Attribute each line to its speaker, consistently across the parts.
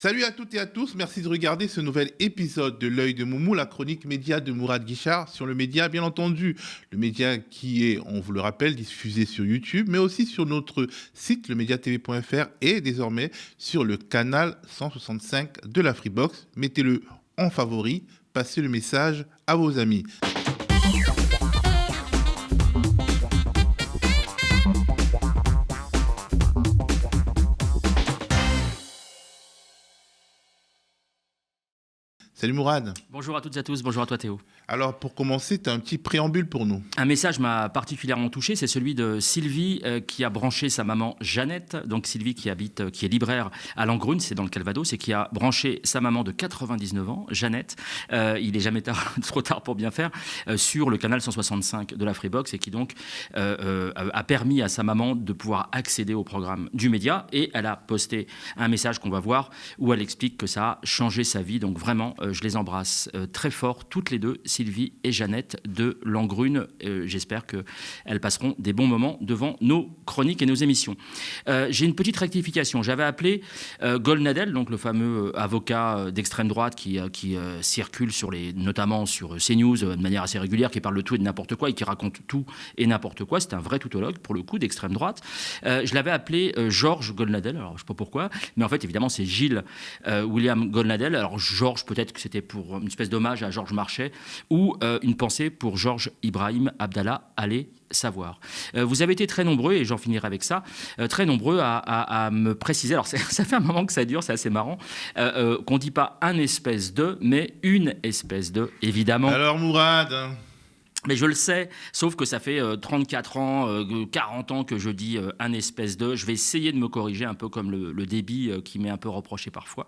Speaker 1: Salut à toutes et à tous, merci de regarder ce nouvel épisode de L'œil de Moumou, la chronique média de Mourad Guichard sur le média, bien entendu. Le média qui est, on vous le rappelle, diffusé sur YouTube, mais aussi sur notre site, lemediatv.fr et désormais sur le canal 165 de la Freebox. Mettez-le en favori, passez le message à vos amis. Salut Mourad.
Speaker 2: Bonjour à toutes et à tous, bonjour à toi Théo.
Speaker 1: Alors pour commencer, tu as un petit préambule pour nous.
Speaker 2: Un message m'a particulièrement touché, c'est celui de Sylvie qui a branché sa maman Jeannette, donc Sylvie qui est libraire à Langrune, c'est dans le Calvados, et qui a branché sa maman de 99 ans, Jeannette, il est jamais trop tard pour bien faire, sur le canal 165 de la Freebox, et qui donc a permis à sa maman de pouvoir accéder au programme du média, et elle a posté un message qu'on va voir, où elle explique que ça a changé sa vie, donc vraiment je les embrasse très fort, toutes les deux, Sylvie et Jeannette de Langrune. J'espère qu'elles passeront des bons moments devant nos chroniques et nos émissions. J'ai une petite rectification. J'avais appelé Golnadel, donc le fameux avocat d'extrême droite qui circule notamment sur CNews de manière assez régulière, qui parle de tout et de n'importe quoi et qui raconte tout et n'importe quoi. C'est un vrai tautologue, pour le coup, d'extrême droite. Je l'avais appelé Georges Golnadel, alors je ne sais pas pourquoi, mais en fait, évidemment, c'est Gilles William Golnadel. Alors Georges, peut-être que c'était pour une espèce d'hommage à Georges Marchais, ou une pensée pour Georges Ibrahim Abdallah, allez savoir. Vous avez été très nombreux, et j'en finirai avec ça, très nombreux à me préciser, alors ça fait un moment que ça dure, c'est assez marrant, qu'on ne dit pas un espèce de, mais une espèce de, évidemment.
Speaker 1: Alors Mourad.
Speaker 2: Mais je le sais, sauf que ça fait 34 ans, 40 ans que je dis un espèce de. Je vais essayer de me corriger, un peu comme le débit qui m'est un peu reproché parfois,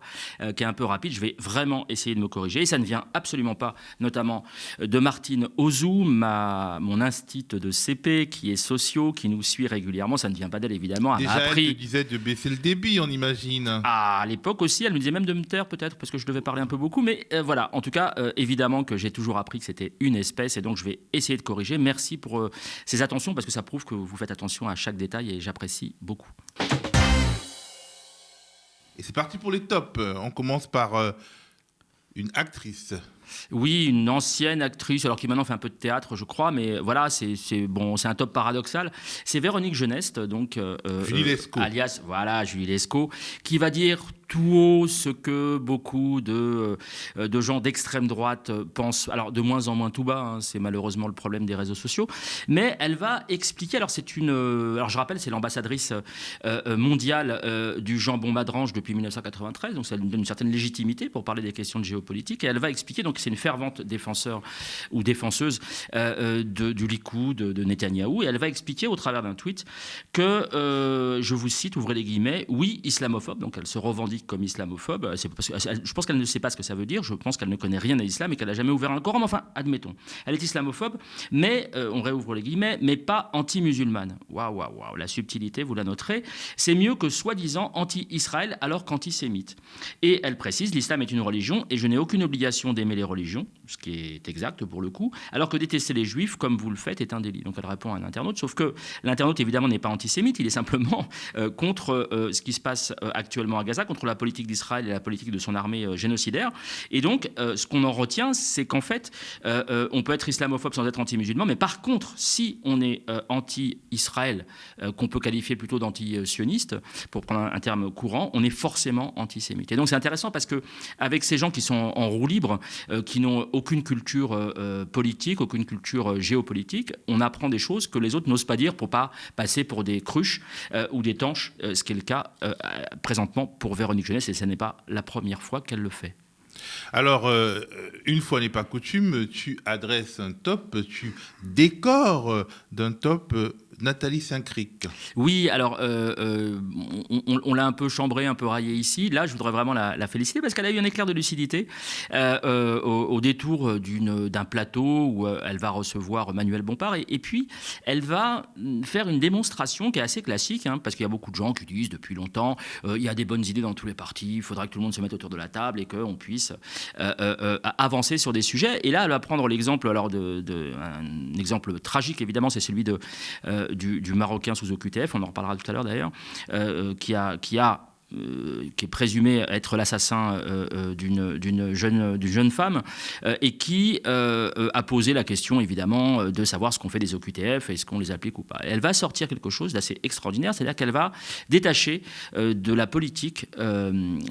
Speaker 2: qui est un peu rapide. Je vais vraiment essayer de me corriger. Et ça ne vient absolument pas, notamment, de Martine Ozou, mon instit de CP, qui est socio, qui nous suit régulièrement. Ça ne vient pas d'elle, évidemment. Elle m'a appris.
Speaker 1: Elle te disait de baisser le débit, on imagine.
Speaker 2: À l'époque aussi, elle me disait même de me taire, peut-être, parce que je devais parler un peu beaucoup. Mais voilà, en tout cas, évidemment que j'ai toujours appris que c'était une espèce, et donc je vais essayer de corriger. Merci pour ces attentions, parce que ça prouve que vous faites attention à chaque détail, et j'apprécie beaucoup.
Speaker 1: Et c'est parti pour les tops. On commence par une actrice.
Speaker 2: Oui, une ancienne actrice, alors qui maintenant fait un peu de théâtre, je crois, mais voilà, c'est un top paradoxal. C'est Véronique Geneste, donc
Speaker 1: Julie Lescaut.
Speaker 2: Alias, voilà, Julie Lescaut, qui va dire tout haut ce que beaucoup de gens d'extrême droite pensent, alors de moins en moins tout bas, hein, c'est malheureusement le problème des réseaux sociaux, mais elle va expliquer, alors alors je rappelle, c'est l'ambassadrice mondiale du jambon Madrange depuis 1993, donc ça lui donne une certaine légitimité pour parler des questions de géopolitique, et elle va expliquer, donc c'est une fervente défenseur ou défenseuse du Likoud, de Netanyahou, et elle va expliquer au travers d'un tweet que, je vous cite, ouvrez les guillemets, oui, islamophobe, donc elle se revendique comme islamophobe. Je pense qu'elle ne sait pas ce que ça veut dire. Je pense qu'elle ne connaît rien à l'islam et qu'elle n'a jamais ouvert un Coran. Mais enfin, admettons. Elle est islamophobe, mais, on réouvre les guillemets, mais pas anti-musulmane. Waouh, la subtilité, vous la noterez. C'est mieux que soi-disant anti-Israël alors qu'antisémite. Et elle précise, l'islam est une religion et je n'ai aucune obligation d'aimer les religions, ce qui est exact pour le coup, alors que détester les juifs, comme vous le faites, est un délit. Donc elle répond à un internaute, sauf que l'internaute, évidemment, n'est pas antisémite, il est simplement contre ce qui se passe actuellement à Gaza, contre la politique d'Israël et la politique de son armée génocidaire. Et donc, ce qu'on en retient, c'est qu'en fait, on peut être islamophobe sans être anti-musulman, mais par contre, si on est anti-Israël, qu'on peut qualifier plutôt d'anti-sioniste, pour prendre un terme courant, on est forcément antisémite. Et donc, c'est intéressant parce que avec ces gens qui sont en roue libre, qui n'ont aucune culture politique, aucune culture géopolitique, on apprend des choses que les autres n'osent pas dire pour pas passer pour des cruches ou des tanches, ce qui est le cas présentement pour Véronique Geneste, et ce n'est pas la première fois qu'elle le fait.
Speaker 1: Alors, une fois n'est pas coutume, tu adresses un top, tu décores d'un top Nathalie Saint-Cric.
Speaker 2: Oui, alors on l'a un peu chambrée, un peu raillée ici. Là, je voudrais vraiment la féliciter parce qu'elle a eu un éclair de lucidité au détour d'un plateau où elle va recevoir Manuel Bompard. Et puis, elle va faire une démonstration qui est assez classique, hein, parce qu'il y a beaucoup de gens qui disent depuis longtemps il y a des bonnes idées dans tous les partis, il faudra que tout le monde se mette autour de la table et qu'on puisse avancer sur des sujets. Et là, elle va prendre l'exemple, alors un exemple tragique, évidemment, c'est celui du Marocain sous OQTF, on en reparlera tout à l'heure d'ailleurs, qui a qui est présumé être l'assassin d'une jeune femme, et qui a posé la question, évidemment, de savoir ce qu'on fait des OQTF, est-ce qu'on les applique ou pas. Elle va sortir quelque chose d'assez extraordinaire, c'est-à-dire qu'elle va détacher de la politique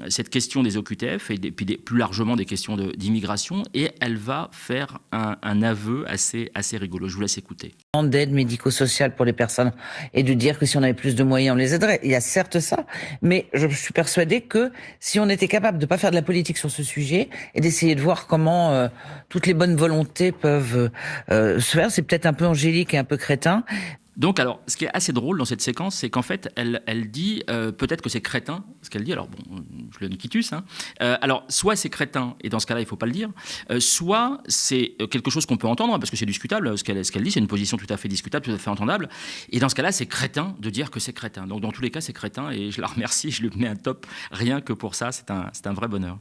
Speaker 2: cette question des OQTF et puis plus largement des questions d'immigration, et elle va faire un aveu assez rigolo. Je vous laisse écouter.
Speaker 3: D'aide médico-sociale pour les personnes et de dire que si on avait plus de moyens, on les aiderait. Il y a certes ça, mais je suis persuadée que si on était capable de pas faire de la politique sur ce sujet et d'essayer de voir comment toutes les bonnes volontés peuvent se faire, c'est peut-être un peu angélique et un peu crétin.
Speaker 2: Donc, alors, ce qui est assez drôle dans cette séquence, c'est qu'en fait, elle dit peut-être que c'est crétin, ce qu'elle dit. Alors, bon, je le donne quitus. Alors, soit c'est crétin, et dans ce cas-là, il ne faut pas le dire, soit c'est quelque chose qu'on peut entendre, parce que c'est discutable, ce qu'elle dit, c'est une position tout à fait discutable, tout à fait entendable. Et dans ce cas-là, c'est crétin de dire que c'est crétin. Donc, dans tous les cas, c'est crétin, et je la remercie, je lui mets un top rien que pour ça. C'est un vrai bonheur.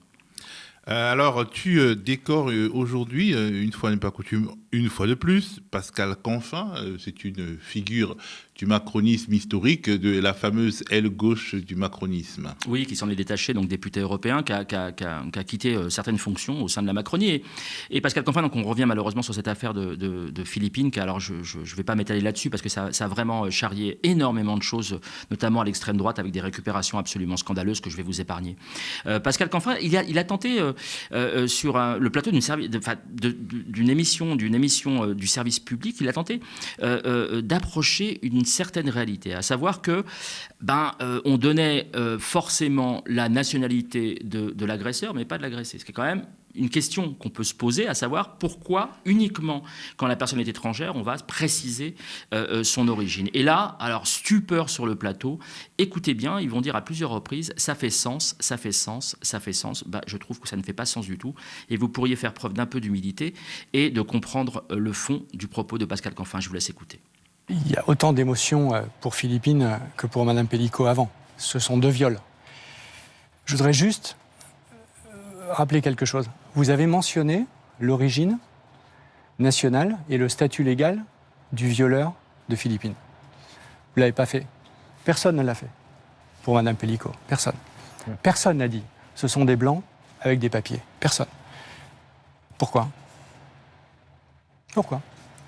Speaker 1: Alors, tu décores aujourd'hui, une fois n'est pas coutume, une fois de plus, Pascal Canfin. C'est une figure du macronisme historique, de la fameuse aile gauche du macronisme.
Speaker 2: Oui, qui s'en est détaché, donc député européen, qui a quitté certaines fonctions au sein de la Macronie. Et Pascal Canfin, donc on revient malheureusement sur cette affaire de Philippines, alors je ne vais pas m'étaler là-dessus, parce que ça a vraiment charrié énormément de choses, notamment à l'extrême droite, avec des récupérations absolument scandaleuses que je vais vous épargner. Pascal Canfin, il a tenté sur le plateau d'une émission du service public, il a tenté d'approcher une certaine réalité, à savoir que on donnait forcément la nationalité de l'agresseur, mais pas de l'agressé. Ce qui est quand même une question qu'on peut se poser, à savoir pourquoi uniquement quand la personne est étrangère, on va préciser son origine. Et là, alors stupeur sur le plateau, écoutez bien, ils vont dire à plusieurs reprises, ça fait sens, ça fait sens, ça fait sens. Je trouve que ça ne fait pas sens du tout, et vous pourriez faire preuve d'un peu d'humilité et de comprendre le fond du propos de Pascal Canfin. Je vous laisse écouter.
Speaker 4: Il y a autant d'émotions pour Philippine que pour Madame Pellico avant. Ce sont 2 viols. Je voudrais juste rappeler quelque chose. Vous avez mentionné l'origine nationale et le statut légal du violeur de Philippine. Vous ne l'avez pas fait. Personne ne l'a fait pour Madame Pellico. Personne. Personne n'a dit. Ce sont des blancs avec des papiers. Personne. Pourquoi ? Pourquoi ?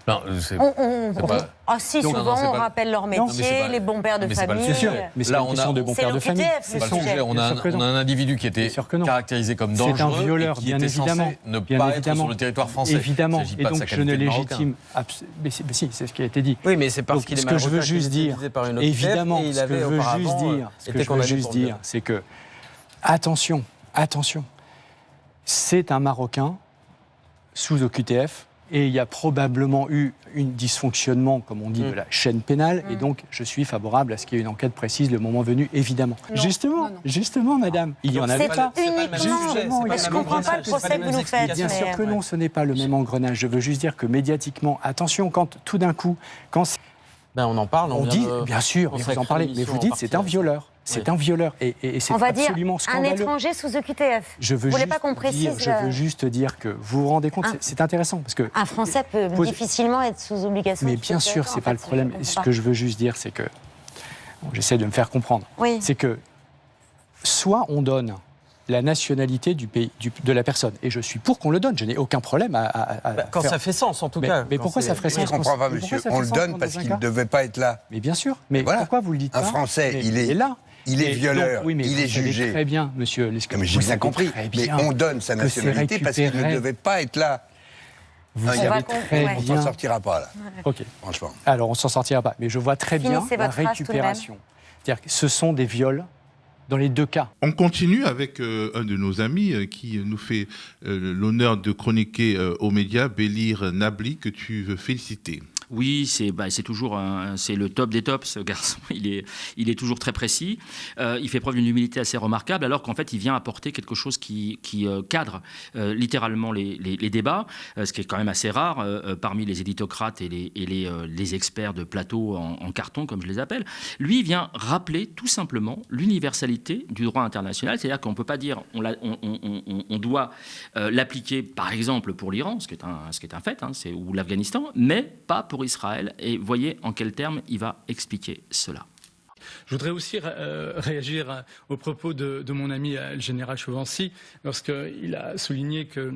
Speaker 5: Non,
Speaker 6: souvent on rappelle leur métier, les bons pères de famille.
Speaker 4: C'est sûr, mais c'est une question de bons pères de famille.
Speaker 5: C'est pas le sujet. On a un individu qui était caractérisé comme dangereux,
Speaker 4: c'est un violeur,
Speaker 5: et qui
Speaker 4: bien
Speaker 5: était
Speaker 4: évidemment,
Speaker 5: censé ne pas être sur le territoire français.
Speaker 4: Évidemment, et donc je ne légitime. Mais si, c'est ce qui a été dit.
Speaker 7: Oui, mais c'est parce qu'il est
Speaker 4: ce que je veux juste dire, évidemment, ce que je veux juste dire, c'est que attention, c'est un Marocain sous OQTF. Et il y a probablement eu un dysfonctionnement, comme on dit, de la chaîne pénale. Et donc, je suis favorable à ce qu'il y ait une enquête précise le moment venu, évidemment. Non. Justement, madame, il y en avait pas.
Speaker 6: Uniquement. Mais je ne comprends pas le procès que vous nous faites.
Speaker 4: Bien sûr que non, ce n'est pas le même engrenage. Je veux juste dire que médiatiquement, attention, quand tout d'un coup,
Speaker 7: on en parle.
Speaker 4: On dit, bien sûr, vous en parlez, mais vous dites c'est un violeur. C'est un violeur. Et c'est absolument scandaleux.
Speaker 6: Un étranger sous OQTF.
Speaker 4: Je veux juste dire que vous vous rendez compte, c'est intéressant. Parce que
Speaker 6: un Français peut difficilement être sous obligation.
Speaker 4: Mais bien sûr, ce n'est pas le problème. Ce que je veux juste dire, c'est que, j'essaie de me faire comprendre, c'est que soit on donne la nationalité du pays, de la personne. Et je suis pour qu'on le donne. Je n'ai aucun problème à
Speaker 7: quand ça fait sens, en tout cas.
Speaker 4: Mais pourquoi ça ferait sens ?
Speaker 8: Je ne comprends pas, monsieur. On le donne parce qu'il ne devait pas être là.
Speaker 4: Mais bien sûr. Mais pourquoi vous le dites pas ?
Speaker 8: Un Français, il est là. Il est violeur, il est jugé.
Speaker 4: Très bien, monsieur.
Speaker 8: Mais j'ai bien compris. Mais on donne sa nationalité parce qu'il ne devait pas être là.
Speaker 4: Vous savez très bien.
Speaker 8: On ne s'en sortira pas, là.
Speaker 4: Ok.
Speaker 8: Franchement.
Speaker 4: Alors, on ne s'en sortira pas. Mais je vois très bien la récupération. C'est-à-dire que ce sont des viols dans les 2 cas.
Speaker 1: On continue avec un de nos amis qui nous fait l'honneur de chroniquer aux médias, Bélir Nabli, que tu veux féliciter.
Speaker 2: Oui, c'est toujours c'est le top des tops, ce garçon. Il est toujours très précis. Il fait preuve d'une humilité assez remarquable, alors qu'en fait, il vient apporter quelque chose qui cadre littéralement les débats, ce qui est quand même assez rare parmi les éditocrates et les experts de plateau en carton, comme je les appelle. Lui, il vient rappeler tout simplement l'universalité du droit international, c'est-à-dire qu'on ne peut pas dire on doit l'appliquer, par exemple, pour l'Iran, ce qui est un fait, ou l'Afghanistan, mais pas pour Israël, et voyez en quels termes il va expliquer cela.
Speaker 9: Je voudrais aussi réagir aux propos de mon ami le général Chauvency, lorsqu'il a souligné que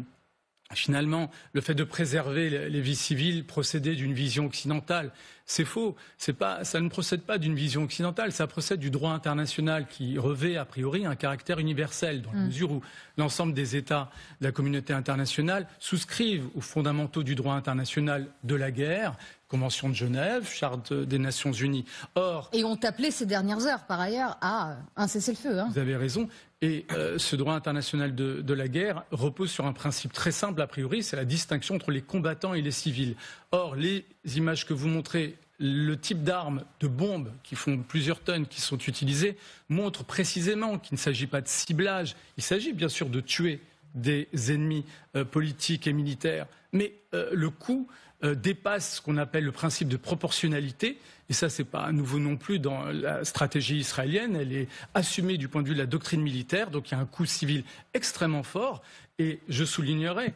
Speaker 9: finalement, le fait de préserver les vies civiles procédait d'une vision occidentale. C'est faux. Ça ne procède pas d'une vision occidentale. Ça procède du droit international qui revêt a priori un caractère universel, dans la mesure où l'ensemble des États de la communauté internationale souscrivent aux fondamentaux du droit international de la guerre, Convention de Genève, Charte des Nations Unies. Or,
Speaker 10: et ont appelé ces dernières heures, par ailleurs, à un cessez-le-feu. Vous
Speaker 9: avez raison. Et ce droit international de la guerre repose sur un principe très simple a priori, c'est la distinction entre les combattants et les civils. Or, les images que vous montrez, le type d'armes, de bombes qui font plusieurs tonnes qui sont utilisées, montrent précisément qu'il ne s'agit pas de ciblage. Il s'agit bien sûr de tuer des ennemis politiques et militaires, mais le coût dépasse ce qu'on appelle le principe de proportionnalité. Et ça, c'est pas nouveau non plus dans la stratégie israélienne. Elle est assumée du point de vue de la doctrine militaire. Donc il y a un coût civil extrêmement fort. Et je soulignerai,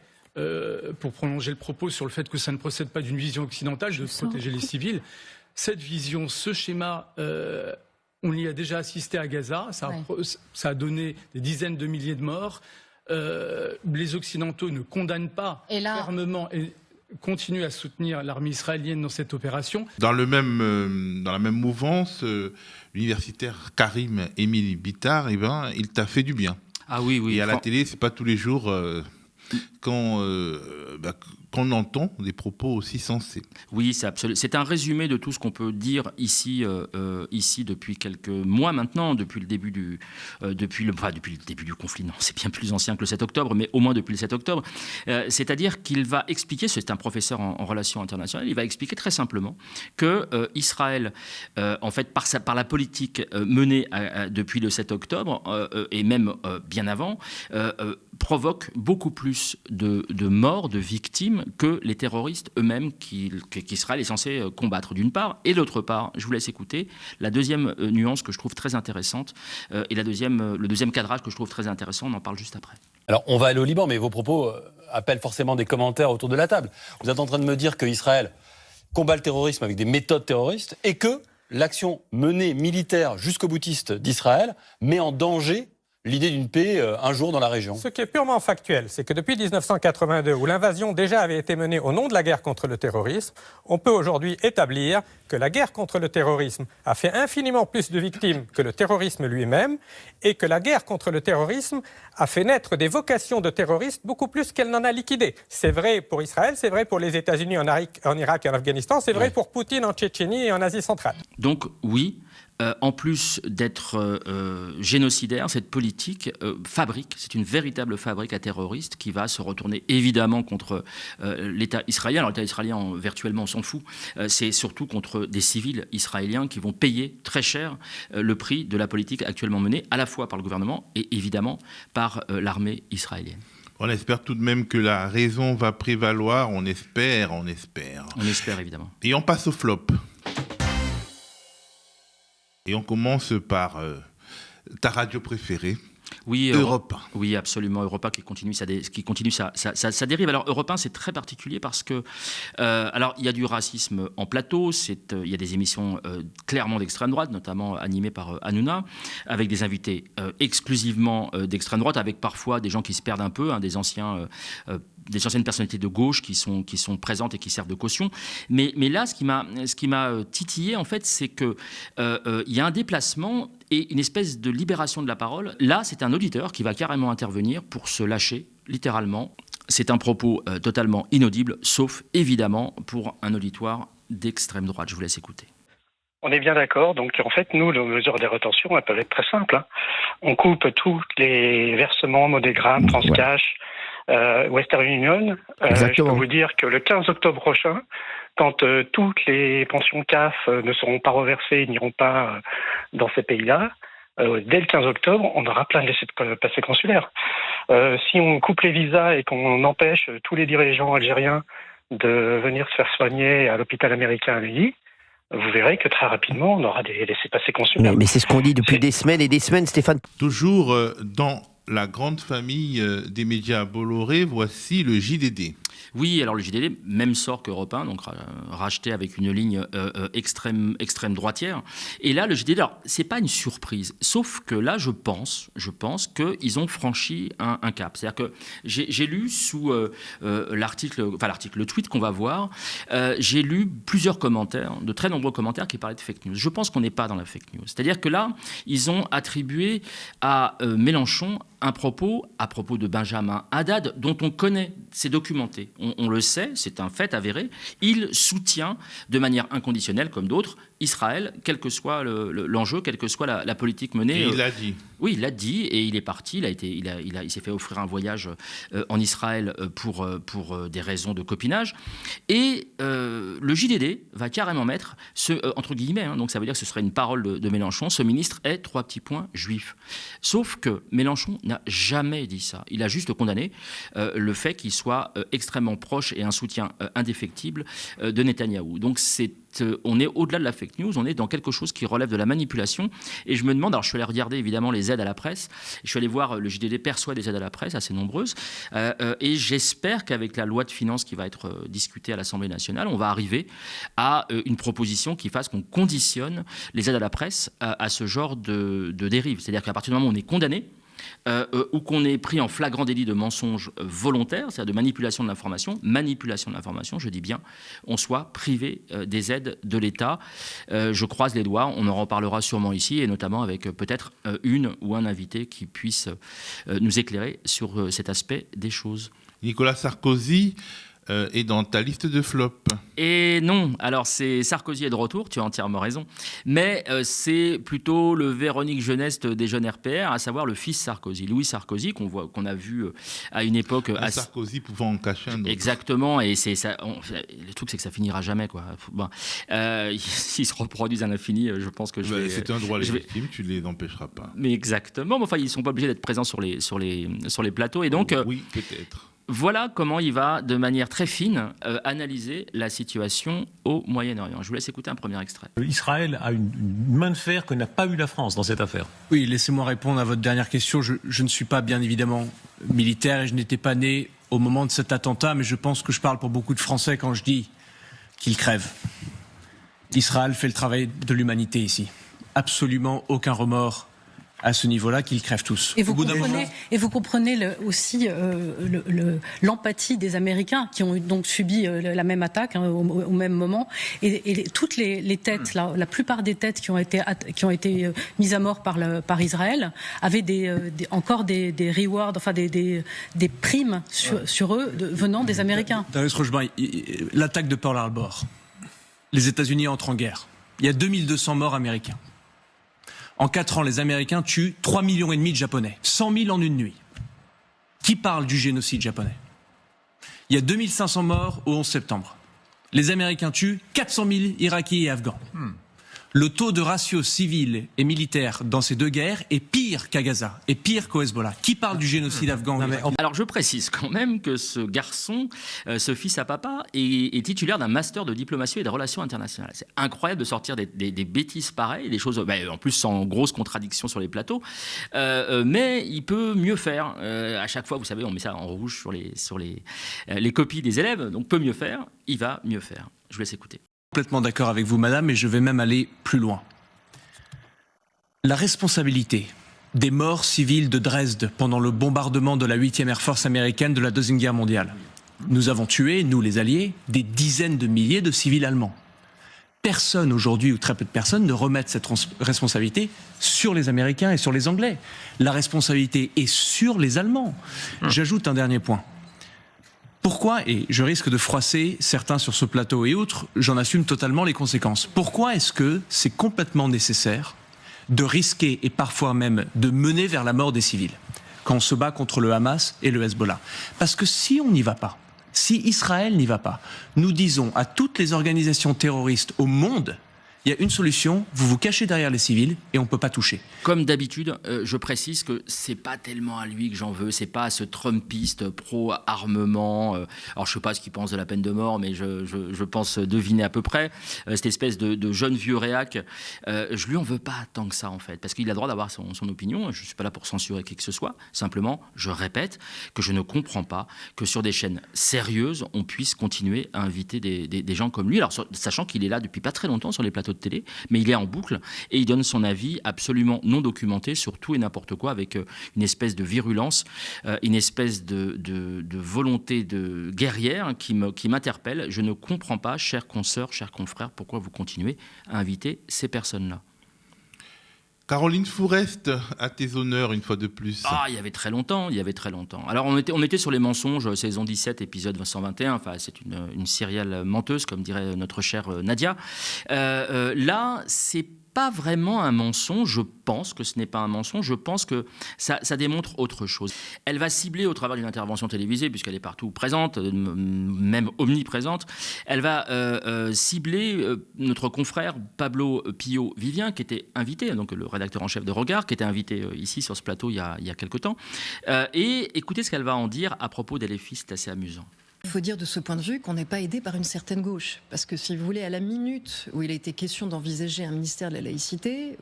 Speaker 9: pour prolonger le propos sur le fait que ça ne procède pas d'une vision occidentale de protéger les civils, cette vision, ce schéma, on y a déjà assisté à Gaza. Ça a donné des dizaines de milliers de morts. Les Occidentaux ne condamnent pas fermement et continuent à soutenir l'armée israélienne dans cette opération.
Speaker 1: Dans la même mouvance, l'universitaire Karim Émile Bitar, il t'a fait du bien.
Speaker 2: Ah oui.
Speaker 1: Et à la télé, c'est pas tous les jours qu'on entend des propos aussi sensés.
Speaker 2: Oui, c'est absolu. C'est un résumé de tout ce qu'on peut dire ici depuis quelques mois maintenant, depuis le début du conflit. Non, c'est bien plus ancien que le 7 octobre, mais au moins depuis le 7 octobre. C'est-à-dire qu'il va expliquer, c'est un professeur en relations internationales, il va expliquer très simplement que Israël, en fait, par la politique menée depuis le 7 octobre, et même bien avant, provoque beaucoup plus de morts, de victimes que les terroristes eux-mêmes qu'Israël est censé combattre d'une part. Et d'autre part, je vous laisse écouter la deuxième nuance que je trouve très intéressante et le deuxième cadrage que je trouve très intéressant, on en parle juste après.
Speaker 5: Alors on va aller au Liban, mais vos propos appellent forcément des commentaires autour de la table. Vous êtes en train de me dire qu'Israël combat le terrorisme avec des méthodes terroristes et que l'action menée militaire jusqu'au boutiste d'Israël met en danger l'idée d'une paix un jour dans la région.
Speaker 11: Ce qui est purement factuel, c'est que depuis 1982, où l'invasion déjà avait été menée au nom de la guerre contre le terrorisme, on peut aujourd'hui établir que la guerre contre le terrorisme a fait infiniment plus de victimes que le terrorisme lui-même et que la guerre contre le terrorisme a fait naître des vocations de terroristes beaucoup plus qu'elle n'en a liquidées. C'est vrai pour Israël, c'est vrai pour les États-Unis en Irak et en Afghanistan, c'est vrai pour Poutine en Tchétchénie et en Asie centrale.
Speaker 2: Donc oui, en plus d'être génocidaire, cette politique c'est une véritable fabrique à terroristes qui va se retourner évidemment contre l'État israélien. Alors l'État israélien, virtuellement, on s'en fout. C'est surtout contre des civils israéliens qui vont payer très cher le prix de la politique actuellement menée, à la fois par le gouvernement et évidemment par l'armée israélienne.
Speaker 1: On espère tout de même que la raison va prévaloir, on espère.
Speaker 2: On espère évidemment.
Speaker 1: Et on passe au flop. Et on commence par ta radio préférée,
Speaker 2: oui,
Speaker 1: Europe 1.
Speaker 2: Oui, absolument, Europe 1 qui continue sa dérive. Alors Europe 1, c'est très particulier parce que, alors il y a du racisme en plateau, il y a des émissions clairement d'extrême droite, notamment animées par Hanouna, avec des invités exclusivement d'extrême droite, avec parfois des gens qui se perdent un peu, des anciennes personnalités de gauche qui sont présentes et qui servent de caution. Mais là, ce qui m'a titillé, en fait, c'est qu'il y a un déplacement et une espèce de libération de la parole. Là, c'est un auditeur qui va carrément intervenir pour se lâcher, littéralement. C'est un propos totalement inaudible, sauf, évidemment, pour un auditoire d'extrême droite. Je vous laisse écouter.
Speaker 12: On est bien d'accord. Donc, en fait, nous, les mesures de rétention, elles peuvent être très simples. On coupe tous les versements, MoneyGram, Transcash, Western Union. Je peux vous dire que le 15 octobre prochain, quand toutes les pensions CAF ne seront pas reversées, n'iront pas dans ces pays-là, dès le 15 octobre, on aura plein de laissez-passer consulaires. Si on coupe les visas et qu'on empêche tous les dirigeants algériens de venir se faire soigner à l'hôpital américain à Neuilly, vous verrez que très rapidement, on aura des laissez-passer consulaires.
Speaker 13: Mais c'est ce qu'on dit depuis des semaines et des semaines, Stéphane.
Speaker 1: Toujours dans la grande famille des médias Bolloré, voici le JDD.
Speaker 2: Oui, alors le JDD, même sort qu'Europe 1, donc racheté avec une ligne extrême droitière. Et là, le JDD, alors, c'est pas une surprise, sauf que là, je pense qu'ils ont franchi un cap. C'est-à-dire que j'ai lu sous le tweet qu'on va voir, j'ai lu plusieurs commentaires, de très nombreux commentaires qui parlaient de fake news. Je pense qu'on n'est pas dans la fake news. C'est-à-dire que là, ils ont attribué à Mélenchon un propos à propos de Benjamin Haddad, dont on connaît, c'est documenté. On le sait, c'est un fait avéré. Il soutient de manière inconditionnelle, comme d'autres, Israël, quel que soit l'enjeu, quelle que soit la politique menée.
Speaker 1: Et il l'a dit.
Speaker 2: Oui, il l'a dit et il est parti. Il s'est fait offrir un voyage en Israël pour des raisons de copinage. Et le JDD va carrément mettre, entre guillemets, donc ça veut dire que ce serait une parole de Mélenchon, ce ministre est 3 petits points juif. Sauf que Mélenchon n'a jamais dit ça. Il a juste condamné le fait qu'il soit extrêmement proche et un soutien indéfectible de Netanyahou. Donc on est au-delà de la fake news, on est dans quelque chose qui relève de la manipulation. Et je me demande, alors je suis allé regarder évidemment les aides à la presse, je suis allé voir, le JDD perçoit des aides à la presse assez nombreuses, et j'espère qu'avec la loi de finances qui va être discutée à l'Assemblée nationale, on va arriver à une proposition qui fasse qu'on conditionne les aides à la presse à ce genre de dérive. C'est-à-dire qu'à partir du moment où on est condamné, ou qu'on est pris en flagrant délit de mensonge volontaire, c'est-à-dire de manipulation de l'information, je dis bien, on soit privé des aides de l'État. Je croise les doigts, on en reparlera sûrement ici, et notamment avec peut-être une ou un invité qui puisse nous éclairer sur cet aspect des choses.
Speaker 1: Nicolas Sarkozy est dans ta liste de flops.
Speaker 2: Et non, alors Sarkozy est de retour, tu as entièrement raison, mais c'est plutôt le Véronique Jeunesse des jeunes RPR, à savoir le fils Sarkozy, Louis Sarkozy, qu'on a vu à une époque...
Speaker 1: Sarkozy pouvant en cacher un autre.
Speaker 2: Exactement, et le truc c'est que ça finira jamais, quoi. Bon, s'ils se reproduisent à l'infini, je pense que
Speaker 1: c'est un droit légitime, tu ne les empêcheras pas.
Speaker 2: Mais exactement, mais enfin ils ne sont pas obligés d'être présents sur les plateaux, et donc...
Speaker 1: oui, peut-être.
Speaker 2: Voilà comment il va, de manière très fine, analyser la situation au Moyen-Orient. Je vous laisse écouter un premier extrait.
Speaker 14: Israël a une main de fer que n'a pas eu la France dans cette affaire.
Speaker 15: Oui, laissez-moi répondre à votre dernière question. Je ne suis pas bien évidemment militaire et je n'étais pas né au moment de cet attentat, mais je pense que je parle pour beaucoup de Français quand je dis qu'ils crèvent. Israël fait le travail de l'humanité ici. Absolument aucun remords à ce niveau-là, qu'ils crèvent tous.
Speaker 16: Et vous comprenez aussi l'empathie des Américains qui ont donc subi la même attaque au même moment. Et toutes les têtes, la plupart des têtes qui ont été mises à mort par Israël avaient encore des rewards, enfin des primes sur eux venant des Américains.
Speaker 15: L'attaque de Pearl Harbor, les États-Unis entrent en guerre. Il y a 2200 morts américains. En 4 ans, les Américains tuent 3,5 millions de Japonais. 100 000 en une nuit. Qui parle du génocide japonais? Il y a 2500 morts au 11 septembre. Les Américains tuent 400 000 Irakiens et Afghans. Le taux de ratio civil et militaire dans ces deux guerres est pire qu'à Gaza, et pire qu'au Hezbollah. Qui parle du génocide afghan?
Speaker 2: Alors je précise quand même que ce garçon, ce fils à papa, est titulaire d'un master de diplomatie et de relations internationales. C'est incroyable de sortir des bêtises pareilles, des choses en plus sans grosse contradiction sur les plateaux, mais il peut mieux faire. À chaque fois, vous savez, on met ça en rouge sur les copies des élèves, donc peut mieux faire, il va mieux faire. Je vous laisse écouter.
Speaker 15: Complètement d'accord avec vous, madame, et je vais même aller plus loin. La responsabilité des morts civils de Dresde pendant le bombardement de la 8e Air Force américaine de la Deuxième Guerre mondiale. Nous avons tué, nous les Alliés, des dizaines de milliers de civils allemands. Personne aujourd'hui, ou très peu de personnes, ne remettent cette responsabilité sur les Américains et sur les Anglais. La responsabilité est sur les Allemands. J'ajoute un dernier point. Pourquoi, et je risque de froisser certains sur ce plateau et autres, j'en assume totalement les conséquences. Pourquoi est-ce que c'est complètement nécessaire de risquer et parfois même de mener vers la mort des civils quand on se bat contre le Hamas et le Hezbollah? Parce que si on n'y va pas, si Israël n'y va pas, nous disons à toutes les organisations terroristes au monde Il y a une solution, vous vous cachez derrière les civils et on ne peut pas toucher.
Speaker 2: Comme d'habitude, je précise que c'est pas tellement à lui que j'en veux, c'est pas à ce Trumpiste pro-armement. Alors je sais pas ce qu'il pense de la peine de mort, mais je pense deviner à peu près. Cette espèce de jeune vieux réac, je lui en veux pas tant que ça en fait, parce qu'il a le droit d'avoir son opinion. Je suis pas là pour censurer qui que ce soit. Simplement, je répète que je ne comprends pas que sur des chaînes sérieuses, on puisse continuer à inviter des gens comme lui. Alors sachant qu'il est là depuis pas très longtemps sur les plateaux de télé, mais il est en boucle et il donne son avis absolument non documenté sur tout et n'importe quoi, avec une espèce de virulence, une espèce de volonté de guerrière qui m'interpelle. Je ne comprends pas, chères consoeurs, chers confrères, pourquoi vous continuez à inviter ces personnes-là.
Speaker 1: Caroline Fourest, à tes honneurs une fois de plus.
Speaker 2: Ah, il y avait très longtemps. Alors on était sur les mensonges, saison 17, épisode 121. Enfin, c'est une serial menteuse, comme dirait notre chère Nadia. Là, c'est pas vraiment un mensonge. Je pense que ce n'est pas un mensonge. Je pense que ça démontre autre chose. Elle va cibler au travers d'une intervention télévisée, puisqu'elle est partout présente, même omniprésente. Elle va cibler notre confrère Pablo Pio-Vivien, qui était invité, donc le rédacteur en chef de Regard, qui était invité ici sur ce plateau il y a quelque temps. Et écoutez ce qu'elle va en dire à propos d'LFI, c'est assez amusant.
Speaker 17: Il faut dire de ce point de vue qu'on n'est pas aidé par une certaine gauche. Parce que si vous voulez, à la minute où il a été question d'envisager un ministère de la laïcité,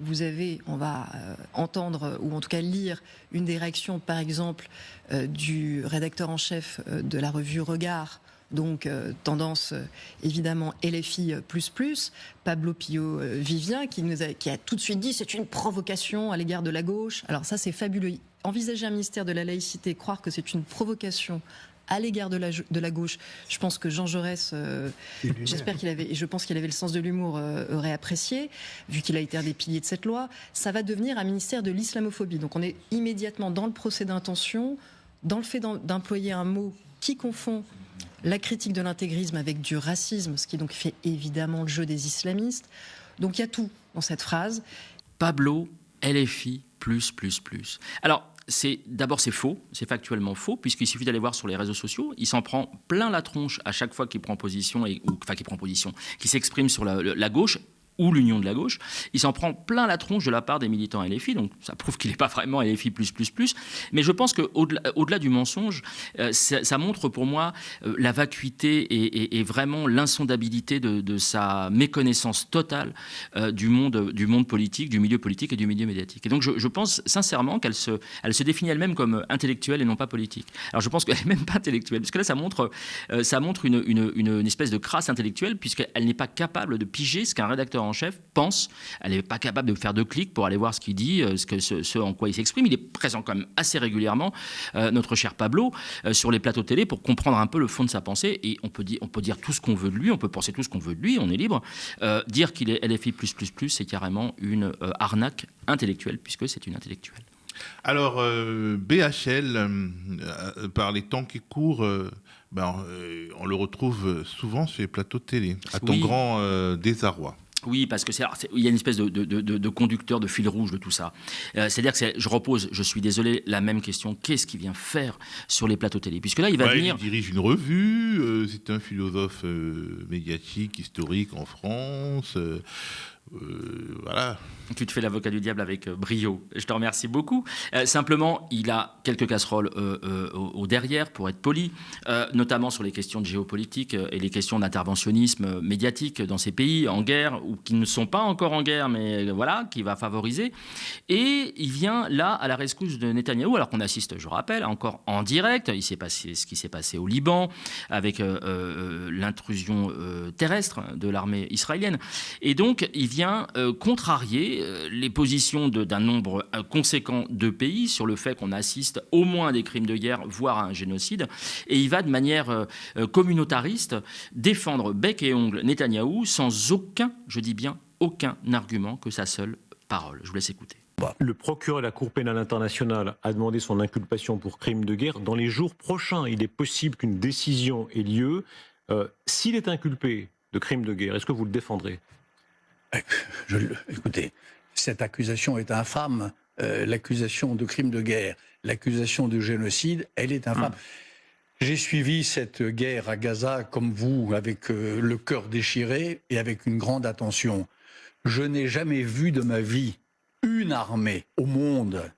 Speaker 17: on va entendre, ou en tout cas lire, une des réactions, par exemple, du rédacteur en chef de la revue Regard, donc tendance évidemment LFI++, Pablo Pio-Vivien, qui a tout de suite dit c'est une provocation à l'égard de la gauche. Alors ça, c'est fabuleux. Envisager un ministère de la laïcité, croire que c'est une provocation à l'égard de la gauche, je pense que Jean Jaurès, j'espère qu'il avait, et je pense qu'il avait le sens de l'humour, aurait apprécié, vu qu'il a été un des piliers de cette loi. Ça va devenir un ministère de l'islamophobie. Donc on est immédiatement dans le procès d'intention, dans le fait d'employer un mot qui confond la critique de l'intégrisme avec du racisme, ce qui donc fait évidemment le jeu des islamistes. Donc il y a tout dans cette phrase.
Speaker 2: Pablo, LFI+++. Alors, d'abord c'est faux, c'est factuellement faux, puisqu'il suffit d'aller voir sur les réseaux sociaux, il s'en prend plein la tronche à chaque fois qu'il prend position, qu'il s'exprime sur la gauche, ou l'union de la gauche, il s'en prend plein la tronche de la part des militants LFI, donc ça prouve qu'il n'est pas vraiment LFI+++, mais je pense qu'au-delà du mensonge, ça montre pour moi la vacuité et vraiment l'insondabilité de sa méconnaissance totale du monde politique, du milieu politique et du milieu médiatique. Et donc je pense sincèrement qu'elle se définit elle-même comme intellectuelle et non pas politique. Alors je pense qu'elle n'est même pas intellectuelle, parce que là ça montre une espèce de crasse intellectuelle, puisqu'elle n'est pas capable de piger ce qu'un rédacteur en chef pense. Elle n'est pas capable de faire de clics pour aller voir ce qu'il dit, ce en quoi il s'exprime. Il est présent quand même assez régulièrement, notre cher Pablo, sur les plateaux télé pour comprendre un peu le fond de sa pensée. Et on peut dire tout ce qu'on veut de lui, on peut penser tout ce qu'on veut de lui, on est libre. Dire qu'il est LFI+++, c'est carrément une arnaque intellectuelle, puisque c'est une intellectuelle.
Speaker 1: Alors, BHL, par les temps qui courent, on le retrouve souvent sur les plateaux de télé, à ton grand désarroi.
Speaker 2: Oui, parce que il y a une espèce de conducteur, de fil rouge de tout ça. C'est-à-dire que je repose, je suis désolé, la même question. Qu'est-ce qu'il vient faire sur les plateaux télé ? Puisque là, il va venir...
Speaker 1: Il dirige une revue, c'est un philosophe médiatique, historique en France... voilà.
Speaker 2: Tu te fais l'avocat du diable avec brio. Je te remercie beaucoup. Simplement, il a quelques casseroles au derrière, pour être poli, notamment sur les questions de géopolitique et les questions d'interventionnisme médiatique dans ces pays en guerre ou qui ne sont pas encore en guerre, mais voilà, qui va favoriser. Et il vient là à la rescousse de Netanyahou, alors qu'on assiste, je rappelle, encore en direct. Il s'est passé ce qui s'est passé au Liban avec l'intrusion terrestre de l'armée israélienne. Et donc, il vient contrarier les positions d'un nombre conséquent de pays sur le fait qu'on assiste au moins à des crimes de guerre, voire à un génocide. Et il va de manière communautariste défendre bec et ongle Netanyahou sans aucun, je dis bien aucun argument que sa seule parole. Je vous laisse écouter.
Speaker 14: Le procureur de la Cour pénale internationale a demandé son inculpation pour crime de guerre. Dans les jours prochains, il est possible qu'une décision ait lieu. S'il est inculpé de crime de guerre, est-ce que vous le défendrez ?
Speaker 18: Écoutez, cette accusation est infâme, l'accusation de crime de guerre, l'accusation de génocide, elle est infâme. J'ai suivi cette guerre à Gaza comme vous, avec le cœur déchiré et avec une grande attention. Je n'ai jamais vu de ma vie une armée au monde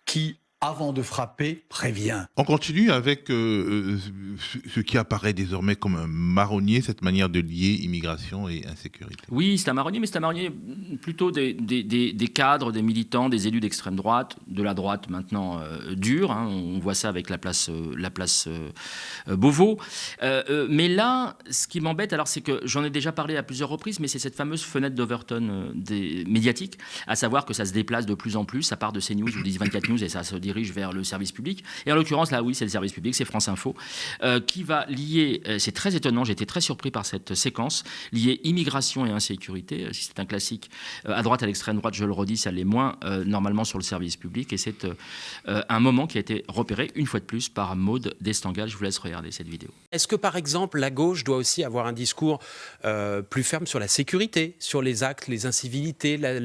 Speaker 18: qui, avant de frapper, prévient.
Speaker 1: On continue avec ce qui apparaît désormais comme un marronnier, cette manière de lier immigration et insécurité.
Speaker 2: Oui, c'est un marronnier, mais c'est un marronnier plutôt des cadres, des militants, des élus d'extrême droite, de la droite maintenant dure. Hein, on voit ça avec la place Beauvau. Mais là, ce qui m'embête, alors c'est que j'en ai déjà parlé à plusieurs reprises, mais c'est cette fameuse fenêtre d'Overton médiatique, à savoir que ça se déplace de plus en plus, ça part de CNews ou des 24 News et ça se dirige vers le service public. Et en l'occurrence, là, oui, c'est le service public, c'est France Info, qui va lier, c'est très étonnant, j'ai été très surpris par cette séquence, lier immigration et insécurité. Si c'est un classique à droite, à l'extrême droite, je le redis, ça l'est moins normalement sur le service public. Et c'est un moment qui a été repéré, une fois de plus, par Maud Destangal. Je vous laisse regarder cette vidéo.
Speaker 7: Est-ce que, par exemple, la gauche doit aussi avoir un discours plus ferme sur la sécurité, sur les actes, les incivilités, la